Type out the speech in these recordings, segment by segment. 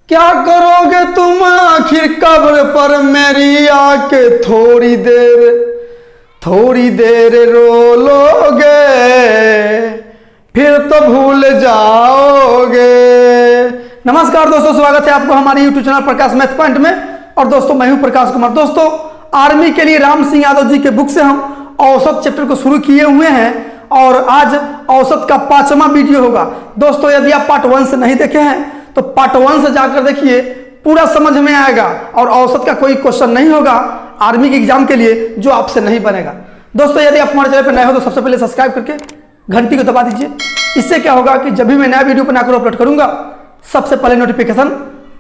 क्या करोगे तुम आखिर कब्र पर मेरी आके थोड़ी देर रो लोगे, फिर तो भूल जाओगे। नमस्कार दोस्तों, स्वागत है आपको हमारे YouTube चैनल प्रकाश मैथ पॉइंट में। और दोस्तों मैं हूं प्रकाश कुमार। दोस्तों आर्मी के लिए राम सिंह यादव जी के बुक से हम औसत चैप्टर को शुरू किए हुए हैं और आज औसत का 5वां वीडियो होगा। दोस्तों यदि आप पार्ट 1 से नहीं देखे हैं तो पार्ट 1 से जाकर देखिए, पूरा समझ में आएगा और औसत का कोई क्वेश्चन नहीं होगा आर्मी के एग्जाम के लिए जो आपसे नहीं बनेगा। दोस्तों यदि आप हमारे चैनल पर नए हो तो सबसे पहले सब्सक्राइब करके घंटी को दबा दीजिए। इससे क्या होगा कि जब भी मैं नया वीडियो बनाकर अपलोड करूंगा सबसे पहले नोटिफिकेशन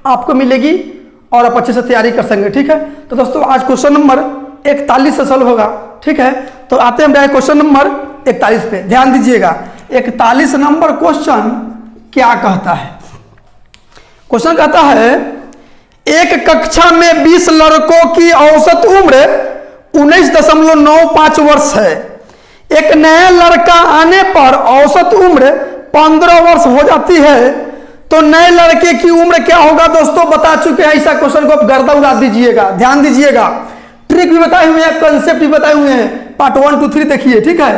आपको मिलेगी और आप अच्छे से तैयारी कर सकेंगे। ठीक है, तो दोस्तों आज क्वेश्चन नंबर 41 से सॉल्व होगा। ठीक है, तो आते हैं मेरे क्वेश्चन नंबर 41 पे। ध्यान दीजिएगा 41 नंबर क्वेश्चन क्या कहता है। क्वेश्चन कहता है एक कक्षा में 20 लड़कों की औसत उम्र 19.95 वर्ष है। एक नया लड़का आने पर औसत उम्र 15 वर्ष हो जाती है, तो नए लड़के की उम्र क्या होगा? दोस्तों बता चुके हैं, ऐसा क्वेश्चन को आप गर्दा उड़ा दीजिएगा। ध्यान दीजिएगा, ट्रिक भी बताए हुए हैं, कंसेप्ट भी बताए हुए हैं। पार्ट 1, 2, 3 देखिए। ठीक है,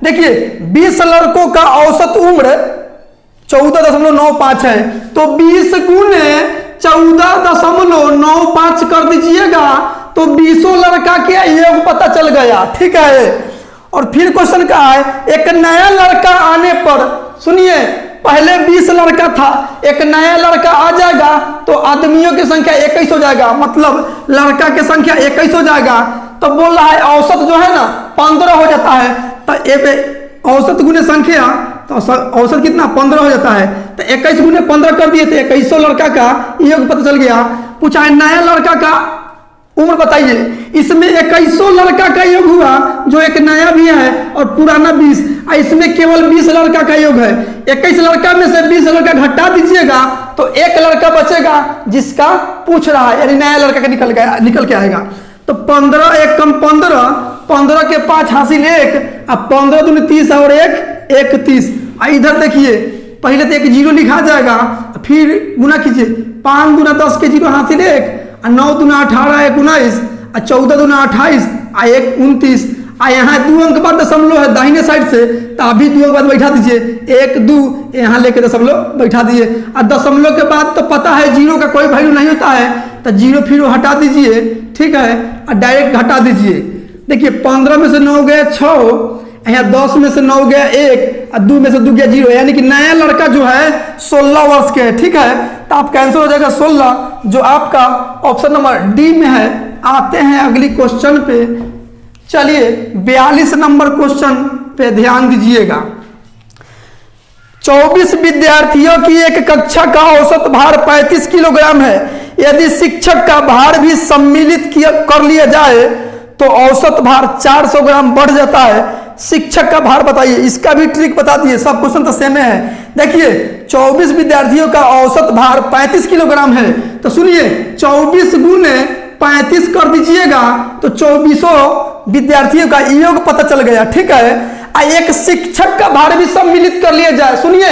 देखिए 20 लड़कों का औसत उम्र 14.95 है, तो 20 गुने 14.95 कर दीजिएगा तो 20 लड़का के योग पता चल गया। ठीक है, और फिर क्वेश्चन का है एक नया लड़का आने पर, सुनिए पहले 20 लड़का था, एक नया लड़का आ जाएगा तो आदमियों की संख्या 21 हो जाएगा, मतलब लड़का की संख्या 21 हो जाएगा। तो बोल रहा है औसत जो है ना 15 हो जाता है, तो औसत गुने संख्या तो औसत कितना 15 हो जाता है, तो 21 गुने 15 कर दिए तो 2100 लड़का का योग पता चल गया। पूछा है नया लड़का का उम्र बताइए, इसमें 2100 लड़का का योग हुआ जो एक नया भी है और पुराना 20, इसमें केवल 20 लड़का का योग है। 21 लड़का में से 20 लड़का घटा दीजिएगा तो एक लड़का बचेगा जिसका पूछ रहा है, यानी नया लड़का का निकल के आएगा। तो 15 एक कम 15, 15 के 5 हासिल 1, अब 15 दूनी 30 और 1 30। इधर देखिए पहले तो एक जीरो लिखा जाएगा, फिर गुना कीजिए 5 दूना 10 के जीरो हासिल 1, 9 दूना 18 1 19, 14 दूना 28 1 29। यहाँ 2 अंक बाद दशमलव है दाहिने साइड से, तो अभी 2 अंक बाद बैठा दीजिए 1 2, यहाँ लेके दशमलव बैठा दिए। और दशमलव के बाद तो पता है जीरो का कोई वैल्यू नहीं होता है, तो जीरो फिर हटा दीजिए। ठीक है, और डायरेक्ट घटा दीजिए। देखिए 15 में से 9 गया 6, यहाँ 10 में से 9 गया 1, और 2 में से 2 गया 0, यानी कि नया लड़का जो है 16 वर्ष के है। ठीक है, तो आप कैंसिल हो जाएगा 16, जो आपका ऑप्शन नंबर डी में है। आते हैं अगली क्वेश्चन पे। चलिए 42 नंबर क्वेश्चन पे ध्यान दीजिएगा। 24 विद्यार्थियों की एक कक्षा का औसत भार 35 किलोग्राम है। यदि शिक्षक का भार भी सम्मिलित कर लिया जाए तो औसत भार 400 ग्राम बढ़ जाता है। शिक्षक का भार बताइए। इसका भी ट्रिक बता दिए, सब क्वेश्चन तो सेम है। देखिए 24 विद्यार्थियों का औसत भार 35 किलोग्राम है, तो सुनिए 24 गुने 35 कर दीजिएगा तो 2400 विद्यार्थियों का योग पता चल गया। ठीक है, एक शिक्षक का भार भी सम्मिलित कर लिया जाए। सुनिए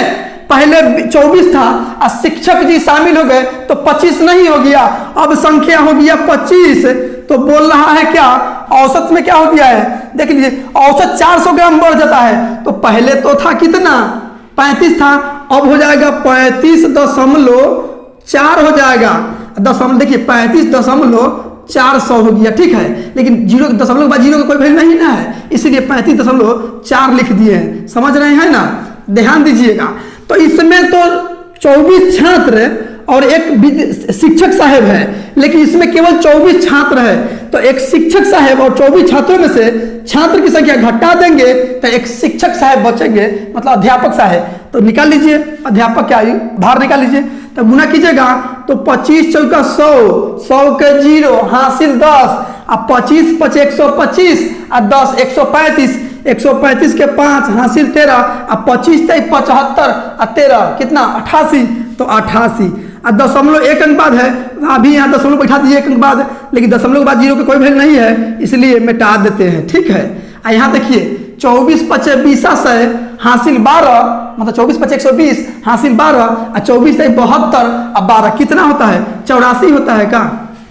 पहले 24 था और शिक्षक जी शामिल हो गए तो 25 नहीं हो गया, अब संख्या हो गया 25। तो बोल रहा है क्या औसत में क्या हो गया है, देख लीजिए औसत 400 ग्राम बढ़ जाता है। तो पहले तो था कितना 35 था, अब हो जाएगा 35.4 हो जाएगा। दशमलव देखिए 35.400 हो गया। ठीक है, लेकिन जीरो दशमलव के बाद जीरो का कोई वैल्यू नहीं ना है, इसीलिए 35.4 लिख दिए हैं। समझ रहे हैं ना, ध्यान दीजिएगा। तो इसमें तो 24 छात्र और एक शिक्षक साहब है, लेकिन इसमें केवल 24 छात्र है, तो एक शिक्षक साहब और 24 छात्रों में से छात्र की संख्या घटा देंगे तो एक शिक्षक साहब बचेंगे, मतलब अध्यापक साहब। तो निकाल लीजिए अध्यापक क्या भार निकाल लीजिए, तो गुना कीजिएगा तो 25 चौका 100, 100 के 0 हासिल 10, अब 25 5 125 और 10 135, 135 के 5 हासिल 13, अब 25 3 75 और 13 कितना 88, तो 88। और दशमलव 1 अंक बाद है, अभी यहाँ दशमलव बैठा दीजिए 1 अंक बाद, लेकिन दशमलव के बाद जीरो की कोई वैल्यू नहीं है, इसलिए मिटा देते हैं। ठीक है, यहाँ देखिए 24 5 20 हासिल 12 मतलब 24 5 120, हासिल 12 और 24 से 72 अब 12 कितना होता है? 84 होता है का?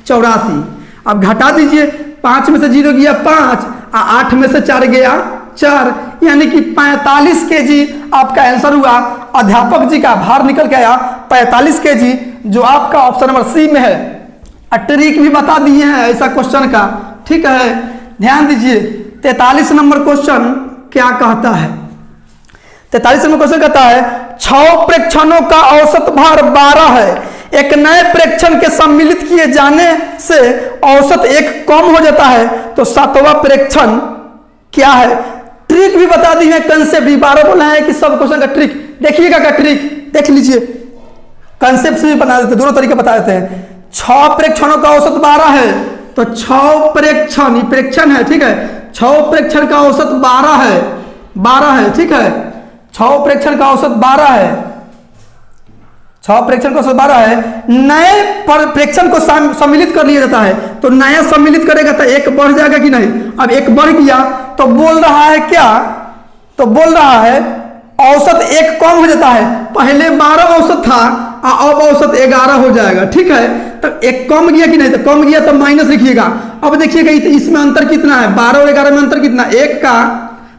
84। अब घटा दीजिए, 5 में से 0 गया 5 और 8 में से 4 गया 4, यानी कि 45 kg आपका आंसर हुआ। अध्यापक जी का भार निकल के आया 45 kg, जो आपका ऑप्शन नंबर सी में है। ट्रिक भी बता दिए हैं ऐसा क्वेश्चन का, ठीक है। ध्यान दीजिए 43 नंबर क्वेश्चन क्या कहता है? 43 नंबर क्वेश्चन कहता है 6 प्रेक्षणों का औसत भार 12 है, एक नए प्रेक्षण के सम्मिलित किए जाने से औसत 1 कम हो जाता है, तो 7वां प्रेक्षण क्या है? ट्रिक भी बता दी है, कंसेप्ट भी 12 बोला है कि सब क्वेश्चन का ट्रिक देखिएगा का ट्रिक देख लीजिए, कंसेप्ट से भी बता देते, दोनों तरीके बता देते हैं। 6 प्रेक्षणों का औसत 12 है, तो 6 प्रेक्षण, ये प्रेक्षण है, ठीक है। 6 प्रेक्षण का औसत 12 है, 12 है, ठीक है। 6 प्रेक्षण का औसत 12 है, 6 प्रेक्षण का औसत 12 है। नए प्रेक्षण को सम्मिलित कर लिया जाता है, तो नया सम्मिलित करेगा तो 1 बढ़ जाएगा कि नहीं? अब 1 बढ़ गया तो बोल रहा है क्या? तो बोल रहा है औसत 1 कम हो जाता है। पहले 12 औसत था, अब औसत 11 हो जाएगा, ठीक है। तो 1 कम गया कि नहीं? तो कम गया तो माइनस लिखिएगा। अब देखिएगा इसमें अंतर कितना है? 12 और 11 में अंतर कितना? 1 का,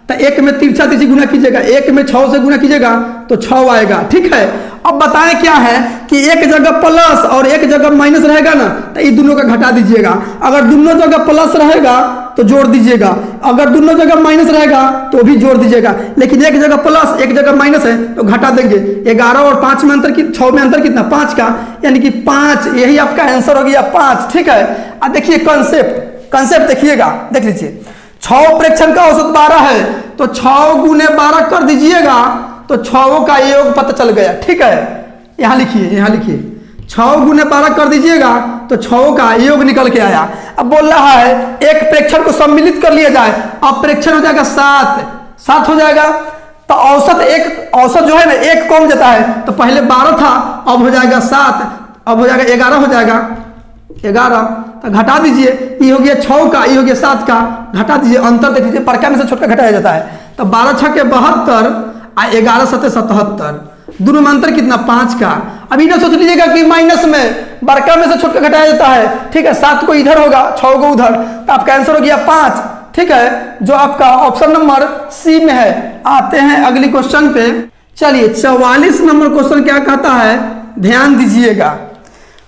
तो 1 में तिरछा तिरछी गुना कीजिएगा, 1 में 6 से गुना कीजिएगा तो 6 आएगा, ठीक है। अब बताएं क्या है कि एक जगह प्लस और एक जगह माइनस रहेगा ना, तो ये दोनों का घटा दीजिएगा। अगर दोनों जगह प्लस रहेगा तो जोड़ दीजिएगा, अगर दोनों जगह माइनस रहेगा तो भी जोड़ दीजिएगा। लेकिन एक जगह प्लस एक जगह माइनस है तो घटा देंगे। 11 और 5 में अंतर, 6 में अंतर कितना? 5 का, यानी कि 5, यही आपका आंसर हो गया 5, ठीक है। अब देखिए कंसेप्ट देखिएगा, देख लीजिए। 6 प्रेक्षण का औसत 12 है, तो 6 गुने 12 कर दीजिएगा तो 6 का योग पता चल गया, ठीक है। यहां लिखिए 6 गुने 12 कर दीजिएगा तो 6 का योग निकल के आया। अब बोल रहा है एक प्रेक्षण को सम्मिलित कर लिया जाए, अब प्रेक्षण हो जाएगा 7 हो जाएगा। तो औसत जो है ना 1 कम जाता है, तो पहले 12 था, अब हो जाएगा 7, अब हो जाएगा 11 हो जाएगा 11। तो घटा दीजिए, ये हो गया 6 का, ये हो गया 7 का, घटा दीजिए, अंतर देख लीजिए, बड़का में से छोटा घटाया जाता है। तो 12 6 के 72 और 11 7 77, दोनों में अंतर कितना? 5 का। अभी ना सोच लीजिएगा कि माइनस में बड़का में से छोटा घटाया जाता है, ठीक है। 7 को इधर होगा, 6 को उधर, तो आपका आंसर हो गया 5, ठीक है, जो आपका ऑप्शन नंबर सी में है। आते हैं अगली क्वेश्चन पे। चलिए 44 नंबर क्वेश्चन क्या कहता है, ध्यान दीजिएगा।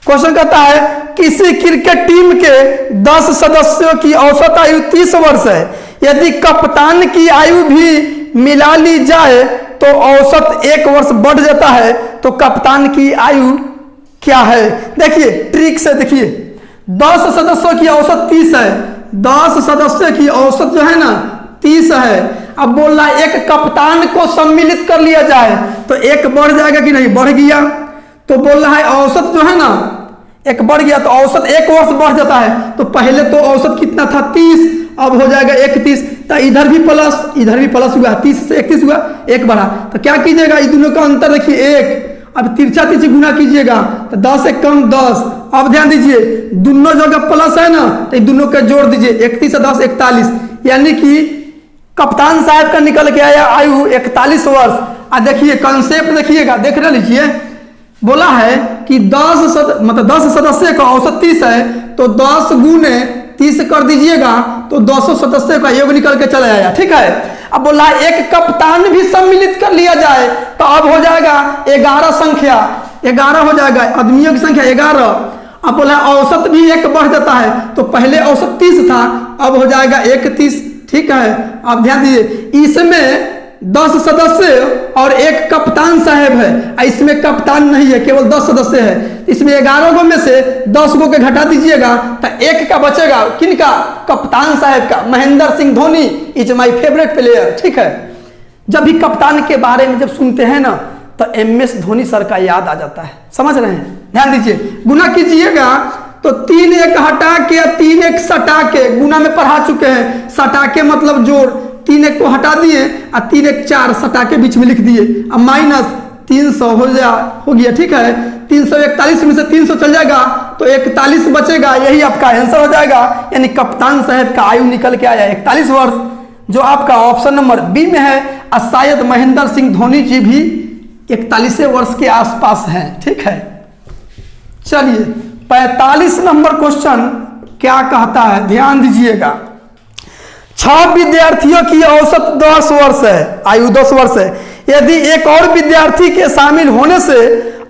क्वेश्चन कहता है किसी क्रिकेट टीम के 10 सदस्यों की औसत आयु 30 वर्ष है, यदि कप्तान की आयु भी मिला ली जाए तो औसत 1 वर्ष बढ़ जाता है, तो कप्तान की आयु क्या है? देखिए ट्रिक से देखिए, 10 सदस्यों की औसत 30 है, 10 सदस्यों की औसत जो है ना 30 है। अब बोल रहा है एक कप्तान को सम्मिलित कर लिया जाए तो 1 बढ़ जाएगा कि नहीं? बढ़ गया। तो बोल रहा है औसत जो है ना 1 बढ़ गया, तो औसत 1 वर्ष बढ़ जाता है। तो पहले तो औसत कितना था? 30, अब हो जाएगा 31। तो इधर भी प्लस हुआ, 30 से 31 हुआ, 1 बढ़ा। तो क्या कीजिएगा, इन दोनों का अंतर देखिए 1, अब तिरछा तिरछी गुना कीजिएगा तो 10 से कम 10। अब ध्यान दीजिए दोनों जगह प्लस है ना, तो दोनों का जोड़ दीजिए, 31 से 10 41, यानी कि कप्तान साहब का निकल के आया आयु 41 वर्ष। अब देखिए कंसेप्ट देखिएगा, देख रहे लीजिए, बोला है कि 10 सदस्य का औसत 30 है, तो 10 गुने 30 कर दीजिएगा तो 200 सदस्य का योग निकल के चला आया, ठीक है। अब बोला एक कप्तान भी सम्मिलित कर लिया जाए तो अब हो जाएगा 11 संख्या, 11 हो जाएगा, आदमियों की संख्या 11। अब बोला औसत भी 1 बढ़ जाता है, तो पहले औसत 30 था, अब हो जाएगा 31, ठीक है। अब ध्यान दीजिए इसमें 10 सदस्य और 1 कप्तान साहब है, इसमें कप्तान नहीं है, केवल 10 सदस्य है। इसमें 11 गो में से 10 गो के घटा दीजिएगा तो 1 का बचेगा, किनका? कप्तान साहब का। Mahendra Singh Dhoni is my favourite player, ठीक है। जब भी कप्तान के बारे में जब सुनते हैं ना तो MS धोनी सर का याद आ जाता है, समझ रहे हैं? ध्यान दीजिए, गुना कीजिएगा तो 3 1 हटा के 3 1 सटा के, गुना में पढ़ा चुके हैं, सटा के मतलब जोड़, 3 1 को हटा दिए और 3 1 4 सटा के बीच में लिख दिए, अब माइनस 300 हो गया, ठीक है। 341 में से 300 चल जाएगा तो 41 बचेगा, यही आपका आंसर हो जाएगा। यानी कप्तान साहब का आयु निकल के आया 41 वर्ष। जो आपका ऑप्शन नंबर बी में है। और शायद महेंद्र सिंह धोनी जी भी 41 वर्ष के आसपास हैं, ठीक है। चलिए 45 नंबर क्वेश्चन क्या कहता है, ध्यान दीजिएगा। 6 विद्यार्थियों की औसत 10 वर्ष है, आयु 10 वर्ष है। यदि एक और विद्यार्थी के शामिल होने से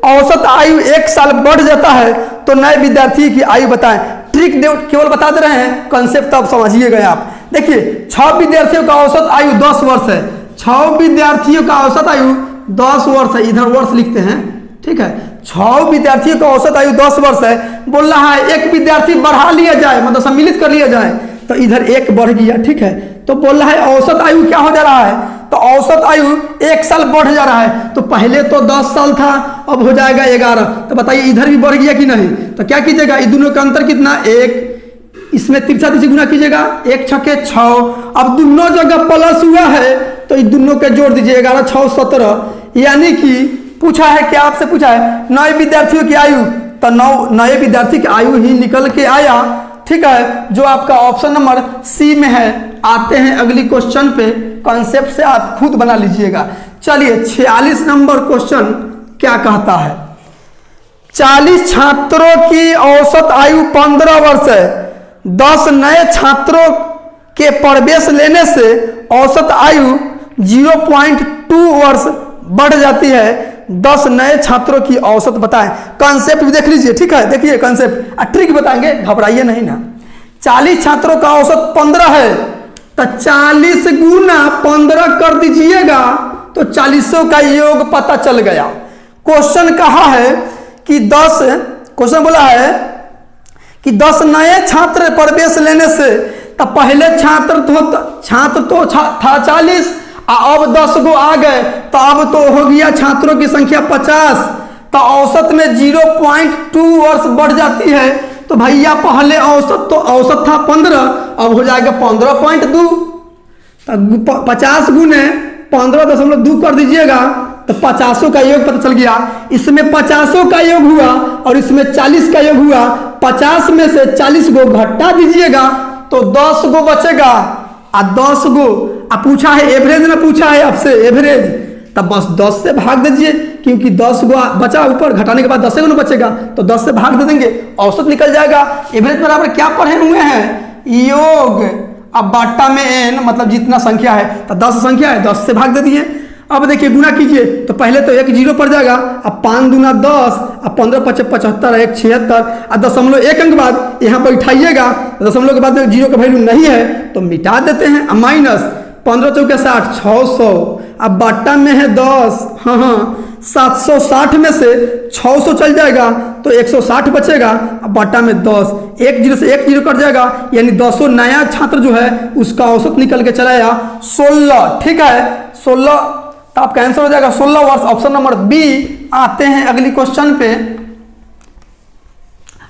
औसत आयु 1 साल बढ़ जाता है तो नए विद्यार्थी की आयु बताएं। ट्रिक केवल बता दे रहे हैं, कंसेप्ट अब समझिएगा आप। देखिए 6 विद्यार्थियों का औसत आयु 10 वर्ष है। 6 विद्यार्थियों का औसत आयु 10 वर्ष है, इधर वर्ष लिखते हैं, ठीक है। 6 विद्यार्थियों का औसत आयु 10 वर्ष है। बोल रहा है एक विद्यार्थी बढ़ा लिया जाए, मतलब सम्मिलित कर लिया जाए, तो इधर 1 बढ़ गया, ठीक है। तो बोल रहा है औसत आयु क्या हो जा रहा है, तो औसत आयु 1 साल बढ़ जा रहा है। तो पहले तो 10 साल था, अब हो जाएगा 11। तो बताइए इधर भी बढ़ गया कि नहीं। तो क्या कीजिएगा, इन दोनों का अंतर कितना, 1, इसमें तिरछा तिरछी गुना कीजिएगा, 1 छके 6। अब दोनों जगह प्लस हुआ है तो इन दोनों के जोड़ दीजिए, 11 6 17। यानी कि पूछा है, क्या आपसे पूछा है, नए विद्यार्थियों की आयु, तो 9 नए विद्यार्थी की आयु ही निकल के आया, ठीक है, जो आपका ऑप्शन नंबर सी में है। आते हैं अगली क्वेश्चन पे, कॉन्सेप्ट से आप खुद बना लीजिएगा। चलिए 46 नंबर क्वेश्चन क्या कहता है। 40 छात्रों की औसत आयु 15 वर्ष है। 10 नए छात्रों के प्रवेश लेने से औसत आयु 0.2 वर्ष बढ़ जाती है। 10 नए छात्रों की औसत बताएं। कंसेप्ट भी देख लीजिए, ठीक है, देखिए कंसेप्ट, ट्रिक बताएंगे, घबराइए नहीं ना। 40 छात्रों का औसत 15 है, तो 40 गुना 15 कर दीजिएगा तो 40 का योग पता चल गया। क्वेश्चन कहा है कि 10, क्वेश्चन बोला है कि 10 नए छात्र प्रवेश लेने से, तो पहले छात्र तो था 40, अब 10 गो आ गए, तो अब तो हो गया छात्रों की संख्या 50। तो औसत में 0.2 वर्ष बढ़ जाती है। तो भैया पहले औसत था 15, अब हो जाएगा 15.2। तो 50 गुने 15.2 कर दीजिएगा तो 50 का योग पता चल गया। इसमें 50 का योग हुआ और इसमें 40 का योग हुआ। 50 में से 40 गो घटा दीजिएगा तो 10 गो बचेगा। आ 10 गो पूछा है एवरेज में, पूछा है आपसे एवरेज, तब बस 10 से भाग दीजिए, क्योंकि 10 गो बचा, ऊपर घटाने के बाद 10 गो बचेगा, तो 10 से भाग दे देंगे, औसत निकल जाएगा। एवरेज बराबर क्या पढ़े हुए हैं, योग, अब बाटा में n, मतलब जितना संख्या है, तो 10 संख्या है, 10 से भाग दे दिए। अब देखिए गुना कीजिए, तो पहले तो 1 0 पड़ जाएगा, अब 5 दूना 10, अब 15 5 75, 1 76, और 0.1 अंक बाद यहाँ पर उठाइएगा, दशमलव के बाद 0 का वैल्यू नहीं है तो मिटा देते हैं। अब माइनस 15 चौके 60, 600, अब बाटा में है 10, हाँ 760 में से 600 चल जाएगा तो 160 बचेगा। अब बाटा में 10, 1 0 से 1 0 कट जाएगा, यानी 200 नया छात्र जो है उसका औसत निकल के चला आया 16, ठीक है 16। तो आपका आंसर हो जाएगा 16 वर्ष, ऑप्शन नंबर बी। आते हैं अगली क्वेश्चन पे।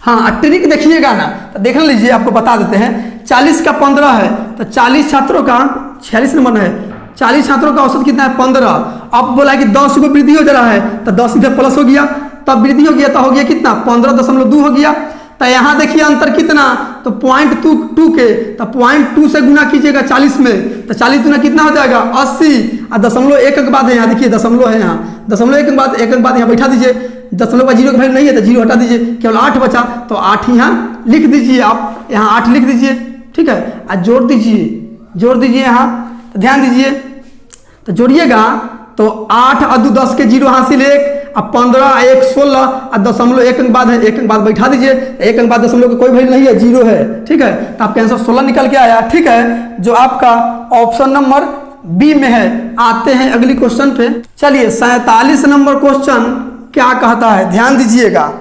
हाँ ट्रिक देखिएगा ना, तो देख लीजिए, आपको बता देते हैं। 40 का 15 है, तो 40 छात्रों का 46 नंबर है, 40 छात्रों का औसत कितना है 15। अब बोला कि 10 को वृद्धि हो जा रहा है, तो 10 इधर प्लस हो गया, तब वृद्धि हो गया, तो हो गया कितना 15.2 हो गया। तो यहाँ देखिए अंतर कितना, तो 0.2 के, तो 0.2 से गुना कीजिएगा 40 में, तो 40 गुना कितना हो जाएगा 80। और 0.1 के बाद है यहाँ, देखिए दशमलव है यहाँ, 1.1 के बाद 1 के बाद यहाँ बैठा दीजिए, दशमलव का 0 का वैल्यू नहीं है तो 0 हटा दीजिए, केवल 8 बचा, तो 8 यहाँ लिख दीजिए, आप यहाँ 8 लिख दीजिए, ठीक है। और जोड़ दीजिए यहाँ, तो ध्यान दीजिए, तो जोड़िएगा तो 8 और 2 10 के 0 हासिल 1, अब 15 1 16, और 0.1 के बाद है, 1 के बाद बैठा दीजिए, 1 के बाद दशमलव का कोई वैल्यू नहीं है, 0 है, ठीक है। तो आपका आंसर 16 निकल के आया, ठीक है, जो आपका ऑप्शन नंबर बी में है। आते हैं अगली क्वेश्चन पे। चलिए 47 नंबर क्वेश्चन क्या कहता है, ध्यान दीजिएगा।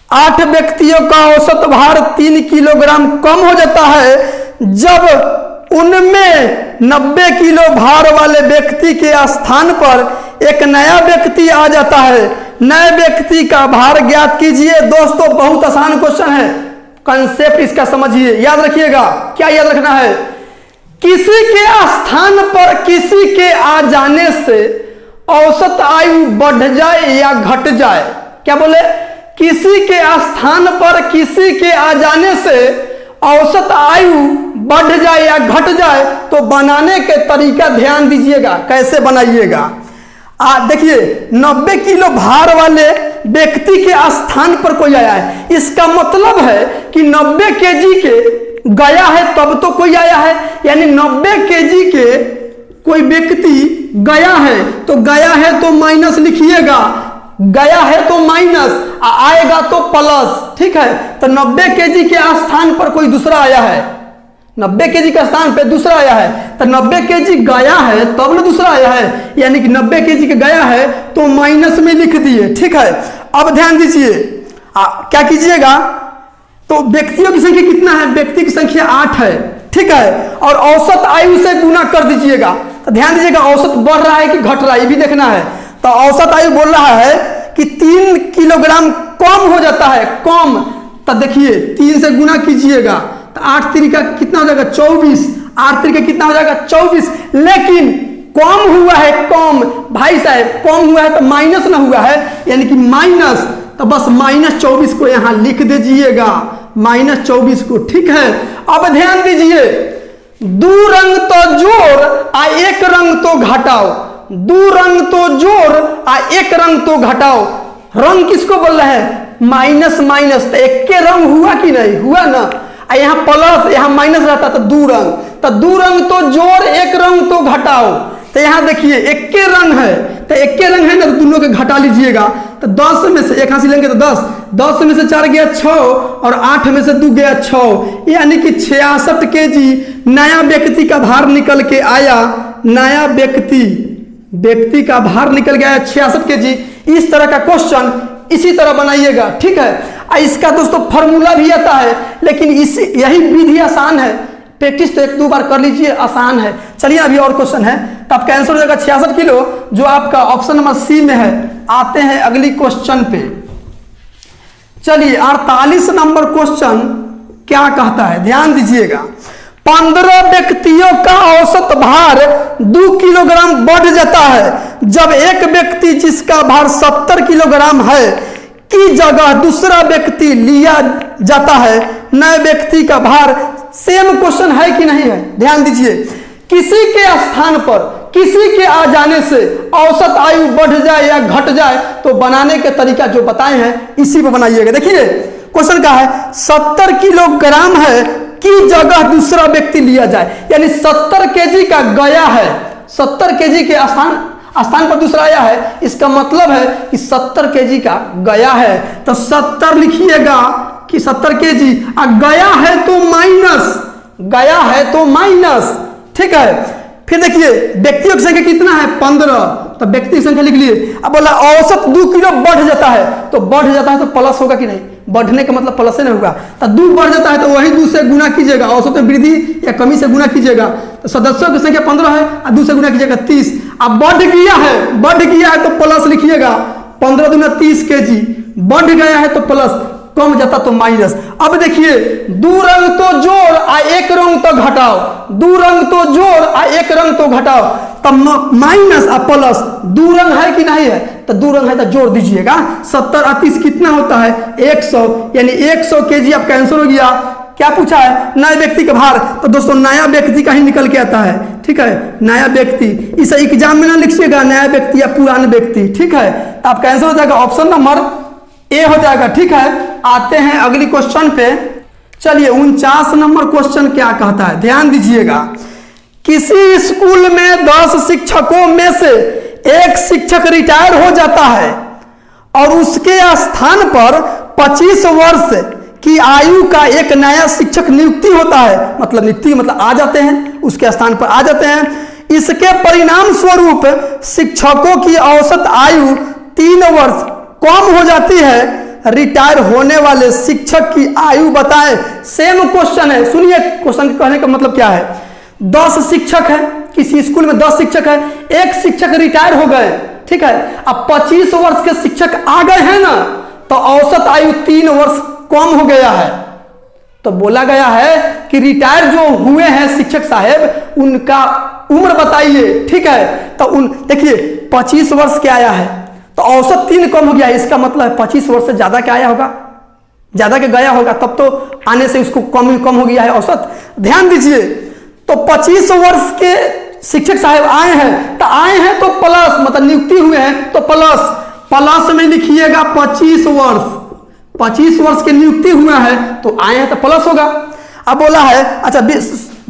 8 व्यक्तियों का औसत भार 3 किलोग्राम कम हो जाता है जब उनमें 90 किलो भार वाले व्यक्ति के स्थान पर एक नया व्यक्ति आ जाता है। नए व्यक्ति का भार ज्ञात कीजिए। दोस्तों बहुत आसान क्वेश्चन है, कंसेप्ट इसका समझिए, याद रखिएगा। क्या याद रखना है, किसी के स्थान पर किसी के आ जाने से औसत आयु बढ़ जाए या घट जाए। क्या बोले, किसी के स्थान पर किसी के आ जाने से औसत आयु बढ़ जाए या घट जाए तो बनाने के तरीका ध्यान दीजिएगा, कैसे बनाइएगा। देखिए 90 किलो भार वाले व्यक्ति के स्थान पर कोई आया है, इसका मतलब है कि 90 केजी के गया है तब तो कोई आया है, यानी 90 केजी के कोई व्यक्ति गया है तो गया है तो माइनस लिखिएगा, गया है तो माइनस, आएगा तो प्लस, ठीक है। तो 90 केजी के स्थान पर कोई दूसरा आया है, 90 केजी के स्थान पे दूसरा आया है, तो 90 केजी गया है तब ना दूसरा आया है, यानी कि 90 केजी के गया है तो माइनस में लिख दिए, ठीक है। अब ध्यान दीजिए, क्या कीजिएगा, तो व्यक्तियों की संख्या कितना है, व्यक्ति की संख्या 8 है, ठीक है, और औसत आयु से गुना कर दीजिएगा। तो ध्यान दीजिएगा औसत बढ़ रहा है कि घट रहा है ये भी देखना है। तो औसत आयु बोल रहा है कि 3 किलोग्राम कम हो जाता है, कम। तो देखिए 3 से गुना कीजिएगा तो 8 3 का कितना हो जाएगा 24, 8 3 का कितना हो जाएगा 24, लेकिन कम हुआ है, कम भाई साहब कम हुआ है तो माइनस ना हुआ है, यानी कि माइनस, तो बस -24 को यहां लिख दीजिएगा, -24 को, ठीक है। अब ध्यान दीजिए, दो रंग तो जोड़ आ एक रंग तो घटाओ, दो रंग तो जोड़ आ एक रंग तो घटाओ। रंग किसको बोल रहा है, माइनस माइनस, तो एक के रंग हुआ कि नहीं हुआ ना, यहाँ प्लस यहाँ माइनस रहता तो दो रंग, तो दो रंग तो जोड़ एक रंग तो घटाओ। तो यहाँ देखिए एक के रंग है, तो एक के रंग है ना, तो दोनों के घटा लीजिएगा। तो 10 में से एक हासिल लेंगे तो 10, 10 में से 4 गया 6 और 8 में से 2 गया 6, यानी कि 66 केजी नया व्यक्ति का भार निकल के आया, नया व्यक्ति का भार निकल गया 66 केजी। इस तरह का क्वेश्चन इसी तरह बनाइएगा, ठीक है। इसका दोस्तों फॉर्मूला भी आता है, लेकिन यही विधि आसान है, प्रैक्टिस तो 1-2 बार कर लीजिए, आसान है। चलिए अभी और क्वेश्चन है, तो आपका आंसर हो जाएगा 66 किलो, जो आपका ऑप्शन नंबर सी में है। आते हैं अगली क्वेश्चन पे। चलिए 48 नंबर क्वेश्चन क्या कहता है, ध्यान दीजिएगा। 15 व्यक्तियों का औसत भार 2 किलोग्राम बढ़ जाता है जब एक व्यक्ति जिसका भार 70 किलोग्राम है की जगह दूसरा व्यक्ति लिया जाता है। नए व्यक्ति का भार, सेम क्वेश्चन है कि नहीं है, ध्यान दीजिए। किसी के स्थान पर किसी के आ जाने से औसत आयु बढ़ जाए या घट जाए तो बनाने के तरीका जो बताए हैं इसी पर बनाइएगा। देखिए क्वेश्चन का है 70 किलोग्राम है की जगह दूसरा व्यक्ति लिया जाए, यानी 70 केजी का गया है, 70 केजी के स्थान पर दूसरा आया है, इसका मतलब है कि 70 केजी का गया है। तो 70 लिखिएगा कि 70 केजी, गया है तो माइनस, गया है तो माइनस, ठीक है। फिर देखिए व्यक्तियों की संख्या कितना है 15, तो व्यक्ति की संख्या लिख लिए। अब बोला औसत 2 किलो बढ़ जाता है, तो बढ़ जाता है तो प्लस होगा कि नहीं, बढ़ने का मतलब प्लस से नहीं होगा। तो 2 बढ़ जाता है तो वही 2 से गुना कीजिएगा, औसत में वृद्धि या कमी से गुना कीजिएगा। तो सदस्यों की संख्या 15 है और 2 से गुना कीजिएगा 30। अब बढ़ गया है तो प्लस लिखिएगा, 15 दूना 30 केजी, बढ़ गया है तो प्लस, कम जाता तो माइनस। अब देखिए 2 रंग तो जोड़ आ एक रंग तो घटाओ, 2 रंग तो जोड़ आ एक रंग तो घटाओ, तब माइनस और प्लस, 2 रंग है कि नहीं है, तो 2 रंग है तो जोड़ दीजिएगा। 70 और 30 कितना होता है 100, यानी 100 केजी आपका आंसर हो गया। क्या पूछा है, नए व्यक्ति का भार, तो दोस्तों नया व्यक्ति का ही निकल के आता है, ठीक है, नया व्यक्ति। इसे एग्जाम में ना लिखिएगा नया व्यक्ति या पुराने व्यक्ति, ठीक है। तो आपका आंसर हो जाएगा ऑप्शन नंबर ए हो जाएगा, ठीक है। आते हैं अगली क्वेश्चन पे। चलिए 49 नंबर क्वेश्चन क्या कहता है, ध्यान दीजिएगा। किसी स्कूल में 10 शिक्षकों में से एक शिक्षक रिटायर हो जाता है और उसके स्थान पर 25 वर्ष की आयु का एक नया शिक्षक नियुक्ति होता है, मतलब नियुक्ति मतलब आ जाते हैं, उसके स्थान पर आ जाते हैं। इसके परिणाम स्वरूप शिक्षकों की औसत आयु 3 वर्ष कम हो जाती है। रिटायर होने वाले शिक्षक की आयु बताएं। सेम क्वेश्चन है, सुनिए क्वेश्चन कहने का मतलब क्या है। 10 शिक्षक है, किसी स्कूल में 10 शिक्षक है, एक शिक्षक रिटायर हो गए, ठीक है। अब 25 वर्ष के शिक्षक आ गए हैं ना, तो औसत आयु 3 वर्ष कम हो गया है। तो बोला गया है कि रिटायर जो हुए हैं शिक्षक साहब उनका उम्र बताइए, ठीक है। तो देखिए 25 वर्ष क्या आया है, तो औसत 3 कम हो गया है, इसका मतलब 25 वर्ष से ज्यादा क्या आया होगा, ज़्यादा के गया होगा तब तो आने से उसको कम हो गया है औसत। ध्यान दीजिए, तो 25 वर्ष के शिक्षक साहब आए हैं, तो आए हैं तो प्लस, मतलब नियुक्ति हुए हैं तो प्लस में लिखिएगा 25 वर्ष। 25 वर्ष के नियुक्ति हुआ है तो आए हैं तो प्लस होगा। अब बोला है अच्छा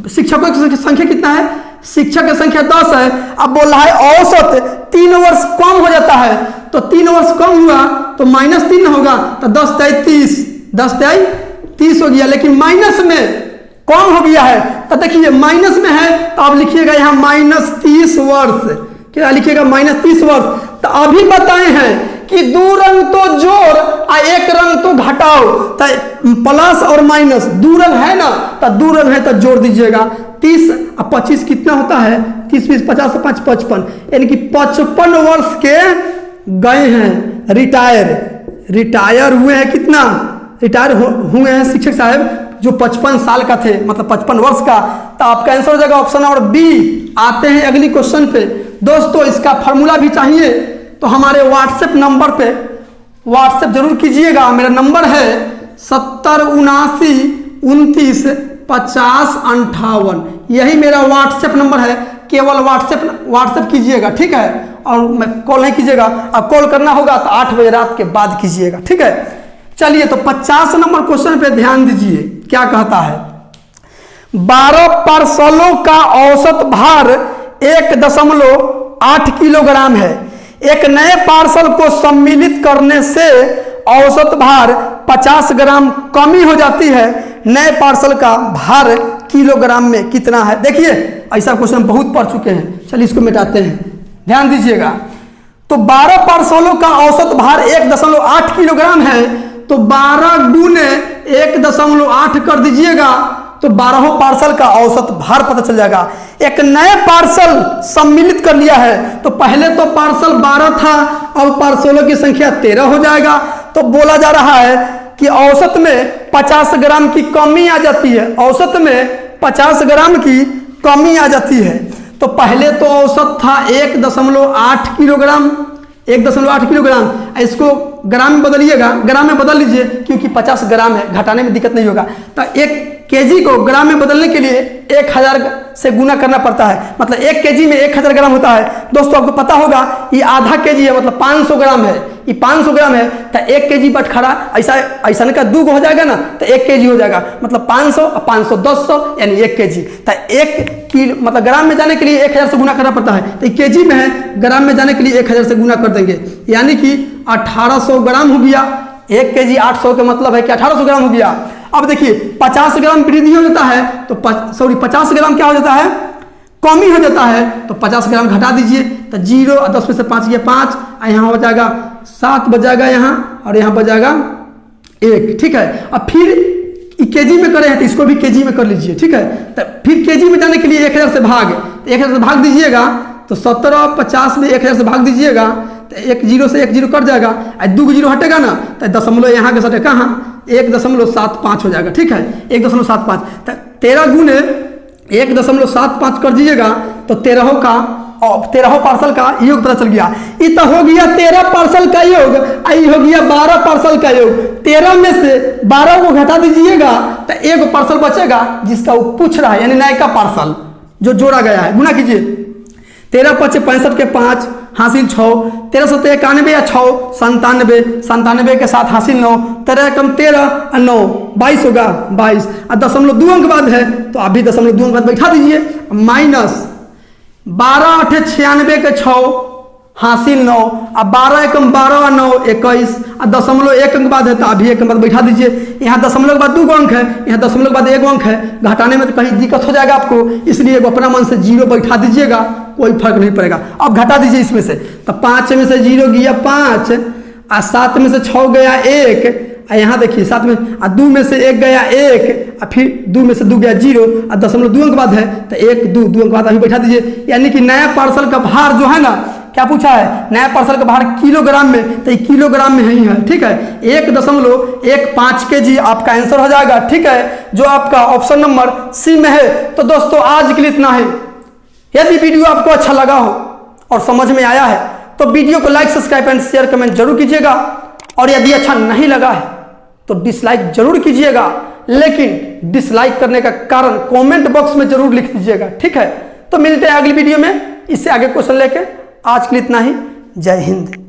शिक्षकों की संख्या कितना है, शिक्षक की संख्या 10 है। अब बोला है औसत 3 वर्ष कम हो जाता है, तो 3 वर्ष कम हुआ तो -3 होगा, तो 10 × 30, 10 × 30 हो गया। लेकिन माइनस में कम हो गया है, तो देखिए माइनस में है तो आप लिखिएगा यहाँ -30 वर्ष। क्या लिखिएगा? -30 वर्ष। तो अभी बताए हैं कि 2 रंग तो जोड़ और 1 रंग तो घटाओ, तो प्लस और माइनस 2 रंग है ना, तो 2 रंग है तो जोड़ दीजिएगा। 30 और 25 कितना होता है? 30 × 20 = 50 और 5 = 55, यानी कि 55 वर्ष के गए हैं, रिटायर हुए हैं। कितना रिटायर हुए हैं शिक्षक साहब? जो 55 साल का थे, मतलब 55 वर्ष का। तो आपका आंसर हो जाएगा ऑप्शन नंबर बी। आते हैं अगली क्वेश्चन पे। दोस्तों इसका फॉर्मूला भी चाहिए तो हमारे व्हाट्सएप नंबर पे व्हाट्सएप जरूर कीजिएगा। मेरा नंबर है 70 79 29 50 58। यही मेरा व्हाट्सएप नंबर है। केवल व्हाट्सएप कीजिएगा, ठीक है, और मैं कॉल नहीं कीजिएगा। अब कॉल करना होगा तो 8 बजे रात के बाद कीजिएगा, ठीक है। चलिए तो 50 नंबर क्वेश्चन पे ध्यान दीजिए, क्या कहता है? 12 पार्सलों का औसत भार 1.8 किलोग्राम है। एक नए पार्सल को सम्मिलित करने से औसत भार 50 ग्राम कमी हो जाती है। नए पार्सल का भार किलोग्राम में कितना है? देखिए ऐसा क्वेश्चन बहुत पढ़ चुके हैं। चलिए इसको मिटाते हैं, ध्यान दीजिएगा। तो 12 पार्सलों का औसत भार 1.8 किलोग्राम है, तो 12 × 1.8 कर दीजिएगा, तो 12 पार्सल का औसत भार पता चल जाएगा। एक नए पार्सल सम्मिलित कर लिया है, तो पहले तो पार्सल 12 था, अब पार्सलों की संख्या 13 हो जाएगा। तो बोला जा रहा है कि औसत में 50 ग्राम की कमी आ जाती है। औसत में 50 ग्राम की कमी आ जाती है। तो पहले तो औसत था 1.8 किलोग्राम, 1.8 किलोग्राम। इसको ग्राम में बदलिएगा, ग्राम में बदल लीजिए, क्योंकि 50 ग्राम है, घटाने में दिक्कत नहीं होगा। तो 1 केजी को ग्राम में बदलने के लिए 1000 से गुना करना पड़ता है, मतलब 1 केजी में 1000 ग्राम होता है। दोस्तों आपको पता होगा ये आधा केजी है, मतलब 500 ग्राम है। ये 500 ग्राम है तो 1 केजी बटखरा ऐसा का 2 हो जाएगा ना, तो 1 केजी हो जाएगा, मतलब 500 और 500 200 यानी 1 केजी। तो 1 किलो मतलब ग्राम में जाने के लिए 1000 से गुना करना पड़ता है, तो केजी में है, ग्राम में जाने के लिए 1000 से गुना कर देंगे, यानी कि 1800 ग्राम हो गया। 1 केजी 800 का मतलब है कि 1800 ग्राम हो गया। अब देखिए 50 ग्राम वृद्धि हो जाता है, तो 50 ग्राम क्या हो जाता है? कमी हो जाता है। तो 50 ग्राम घटा दीजिए, तो 0 और 10 में से 5 गया 5, यहाँ हो जाएगा 7 बजाएगा यहाँ, और यहाँ बजाएगा 1, ठीक है। अब फिर केजी में करे हैं तो इसको भी केजी में कर लीजिए, ठीक है। तो फिर केजी में जाने के लिए 1000 से 1000 से भाग दीजिएगा, तो 17 50 में 1000 से भाग दीजिएगा, तो 1 0 से 1 0 कट जाएगा, 2 0 हटेगा ना, तो दशमलव यहाँ के सटे कहाँ 1.75 हो जाएगा, ठीक है। 1.75 तो 13 गुने 1.75 कर दीजिएगा, तो 13 पार्सल का योग पता चल गया। ये तो हो गया 13 पार्सल का योग, आई हो गया 12 पार्सल का योग। 13 में से 12 को घटा दीजिएगा तो 1 पार्सल बचेगा, जिसका वो पूछ रहा है, यानी नए का पार्सल जो जोड़ा गया है। गुना कीजिए, 13 × 5 = 65 के 5 हासिल 6, 13 × 7 = 91 या 6 97, 97 के साथ हासिल 9, 13 × 13 और 9 22 होगा 22। और 2.2 अंक बाद है, तो अभी 2.2 अंक बाद बैठा दीजिए, माइनस 12 × 8 = 96 के 6 हासिल 9, अब 12 × 12 और 9 21, और 0.1 अंक बाद है, तो अभी 1 अंक बाद बैठा दीजिए। यहाँ 0.2 के बाद 2 अंक है, यहाँ 0.2 के बाद 1 अंक है, घटाने में तो कहीं दिक्कत हो जाएगा आपको, इसलिए अपना मन से 0 बैठा दीजिएगा, कोई फर्क नहीं पड़ेगा। अब घटा दीजिए इसमें से, तो 5 में से 0 गया 5, और 7 में से 6 गया 1, यहाँ देखिए 7 में, और 2 में से 1 गया 1, और फिर 2 में से 2 गया 0, और 0.2 अंक बाद है, तो 1 2 अंक बाद अभी बैठा दीजिए। यानी कि नया पार्सल का भार जो है ना, क्या पूछा है? नया पार्सल का भार किलोग्राम में, तो ये किलोग्राम में ही है, ठीक है। 1.15 केजी आपका आंसर हो जाएगा, ठीक है, जो आपका ऑप्शन नंबर सी में है। तो दोस्तों आज के लिए इतना है। यदि वीडियो आपको अच्छा लगा हो और समझ में आया है तो वीडियो को like, subscribe and share comment जरूर कीजिएगा, और यदि अच्छा नहीं लगा है तो डिसलाइक जरूर कीजिएगा, लेकिन डिसलाइक करने का कारण कमेंट बॉक्स में जरूर लिख दीजिएगा, ठीक है। तो मिलते हैं अगली वीडियो में इससे आगे क्वेश्चन लेके। आज के लिए इतना ही। जय हिंद।